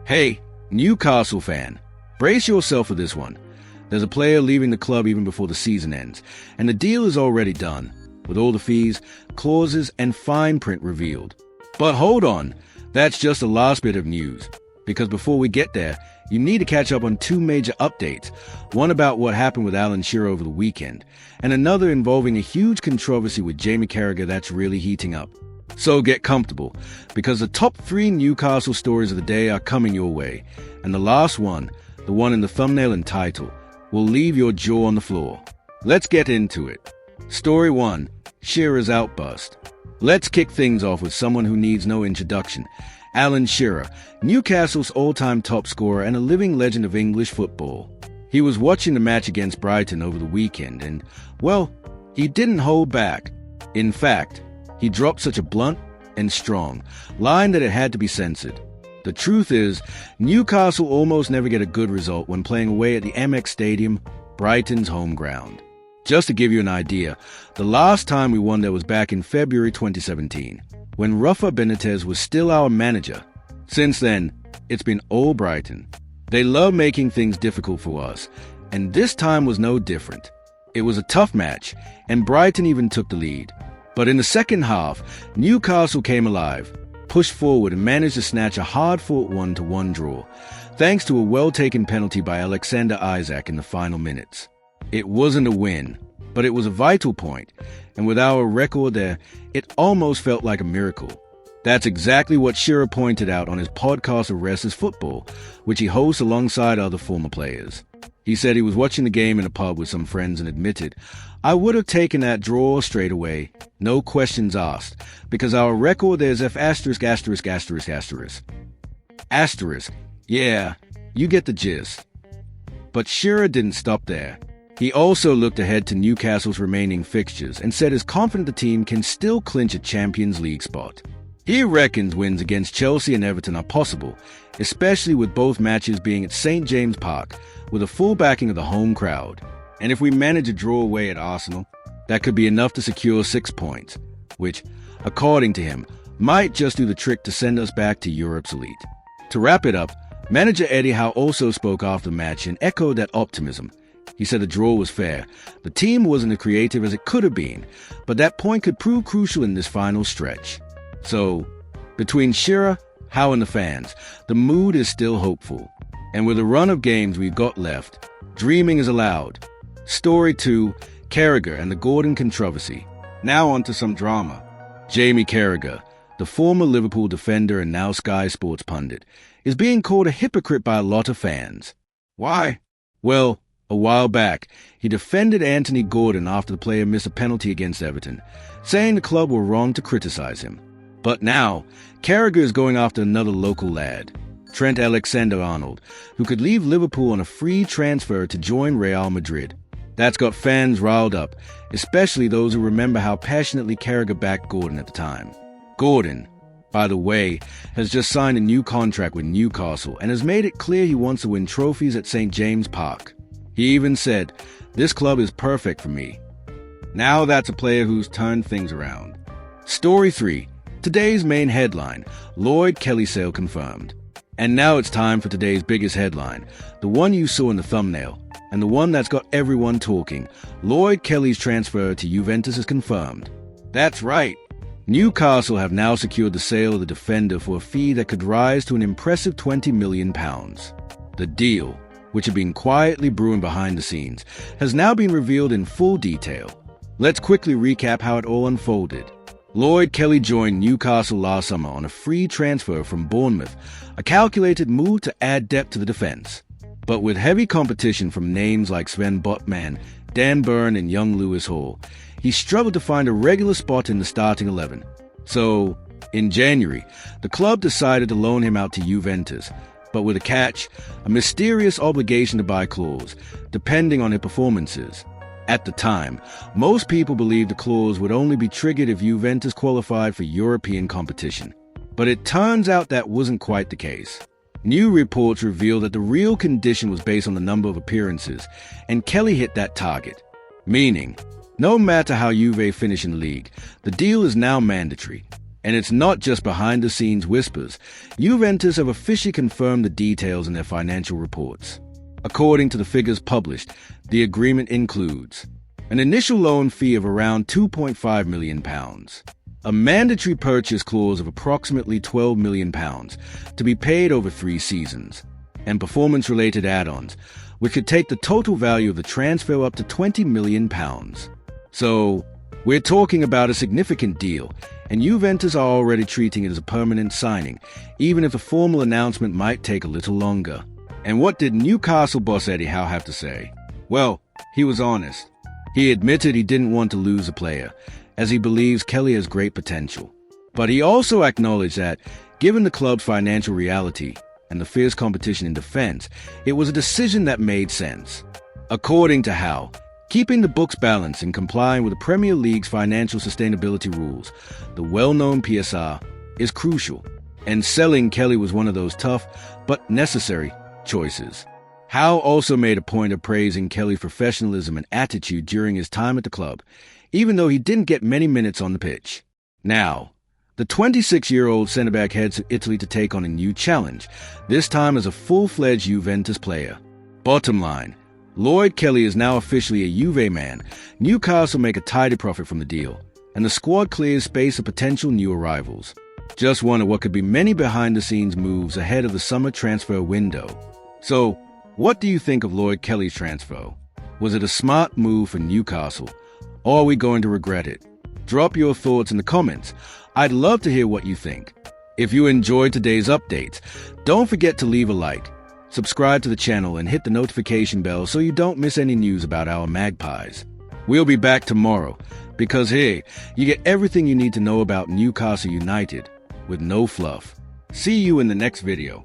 Hey, Newcastle fan, brace yourself for this one. There's a player leaving the club even before the season ends, and the deal is already done, with all the fees, clauses, and fine print revealed. But hold on, that's just the last bit of news, because before we get there, you need to catch up on two major updates, one about what happened with Alan Shearer over the weekend, and another involving a huge controversy with Jamie Carragher that's really heating up. So get comfortable, because the top 3 Newcastle stories of the day are coming your way, and the last one, the one in the thumbnail and title, will leave your jaw on the floor. Let's get into it. Story 1, Shearer'S Outburst. Let's kick things off with someone who needs no introduction. Alan Shearer, Newcastle's all-time top scorer and a living legend of English football. He was watching the match against Brighton over the weekend and, well, he didn't hold back. In fact, he dropped such a blunt and strong line that it had to be censored. The truth is, Newcastle almost never get a good result when playing away at the MX Stadium, Brighton's home ground. Just to give you an idea, the last time we won there was back in February 2017, when Rafa Benitez was still our manager. Since then, it's been all Brighton. They love making things difficult for us, and this time was no different. It was a tough match, and Brighton even took the lead. But in the second half, Newcastle came alive, pushed forward and managed to snatch a hard-fought 1-1 draw, thanks to a well-taken penalty by Alexander Isak in the final minutes. It wasn't a win, but it was a vital point, and with our record there, it almost felt like a miracle. That's exactly what Shearer pointed out on his podcast Arrest is Football, which he hosts alongside other former players. He said he was watching the game in a pub with some friends and admitted, "I would have taken that draw straight away, no questions asked, because our record there's F***. Yeah, you get the gist." But Shearer didn't stop there. He also looked ahead to Newcastle's remaining fixtures and said he's confident the team can still clinch a Champions League spot. He reckons wins against Chelsea and Everton are possible, especially with both matches being at St. James Park, with a full backing of the home crowd. And if we manage a draw away at Arsenal, that could be enough to secure 6 points, which, according to him, might just do the trick to send us back to Europe's elite. To wrap it up, manager Eddie Howe also spoke after the match and echoed that optimism. He said the draw was fair. The team wasn't as creative as it could have been, but that point could prove crucial in this final stretch. So, between Shearer, Howe and the fans, the mood is still hopeful. And with a run of games we've got left, dreaming is allowed. Story 2, Carragher and the Gordon controversy. Now on to some drama. Jamie Carragher, the former Liverpool defender and now Sky Sports pundit, is being called a hypocrite by a lot of fans. Why? Well, a while back, he defended Anthony Gordon after the player missed a penalty against Everton, saying the club were wrong to criticize him. But now, Carragher is going after another local lad, Trent Alexander-Arnold, who could leave Liverpool on a free transfer to join Real Madrid. That's got fans riled up, especially those who remember how passionately Carragher backed Gordon at the time. Gordon, by the way, has just signed a new contract with Newcastle and has made it clear he wants to win trophies at St. James Park. He even said, "This club is perfect for me." Now that's a player who's turned things around. Story 3. Today's main headline, Lloyd Kelly sale confirmed. And now it's time for today's biggest headline, the one you saw in the thumbnail, and the one that's got everyone talking. Lloyd Kelly's transfer to Juventus is confirmed. That's right. Newcastle have now secured the sale of the defender for a fee that could rise to an impressive £20 million. The deal, which had been quietly brewing behind the scenes, has now been revealed in full detail. Let's quickly recap how it all unfolded. Lloyd Kelly joined Newcastle last summer on a free transfer from Bournemouth, a calculated move to add depth to the defence. But with heavy competition from names like Sven Botman, Dan Burn and young Lewis Hall, he struggled to find a regular spot in the starting 11. So, in January, the club decided to loan him out to Juventus, but with a catch, a mysterious obligation to buy clause, depending on his performances. At the time, most people believed the clause would only be triggered if Juventus qualified for European competition. But it turns out that wasn't quite the case. New reports reveal that the real condition was based on the number of appearances, and Kelly hit that target. Meaning, no matter how Juve finish in the league, the deal is now mandatory. And it's not just behind-the-scenes whispers. Juventus have officially confirmed the details in their financial reports. According to the figures published, the agreement includes an initial loan fee of around £2.5 million, a mandatory purchase clause of approximately £12 million to be paid over 3 seasons, and performance-related add-ons, which could take the total value of the transfer up to £20 million. So, we're talking about a significant deal, and Juventus are already treating it as a permanent signing, even if a formal announcement might take a little longer. And what did Newcastle boss Eddie Howe have to say? Well, he was honest. He admitted he didn't want to lose a player, as he believes Kelly has great potential. But he also acknowledged that, given the club's financial reality and the fierce competition in defense, it was a decision that made sense. According to Howe, keeping the books balanced and complying with the Premier League's financial sustainability rules, the well-known PSR, is crucial, and selling Kelly was one of those tough but necessary choices. Howe also made a point of praising Kelly's professionalism and attitude during his time at the club, even though he didn't get many minutes on the pitch. Now, the 26-year-old centre-back heads to Italy to take on a new challenge, this time as a full-fledged Juventus player. Bottom line, Lloyd Kelly is now officially a Juve man. Newcastle make a tidy profit from the deal, and the squad clears space of potential new arrivals. Just one of what could be many behind-the-scenes moves ahead of the summer transfer window. So, what do you think of Lloyd Kelly's transfer? Was it a smart move for Newcastle, or are we going to regret it? Drop your thoughts in the comments. I'd love to hear what you think. If you enjoyed today's updates, don't forget to leave a like, subscribe to the channel, and hit the notification bell so you don't miss any news about our Magpies. We'll be back tomorrow, because here, you get everything you need to know about Newcastle United, with no fluff. See you in the next video.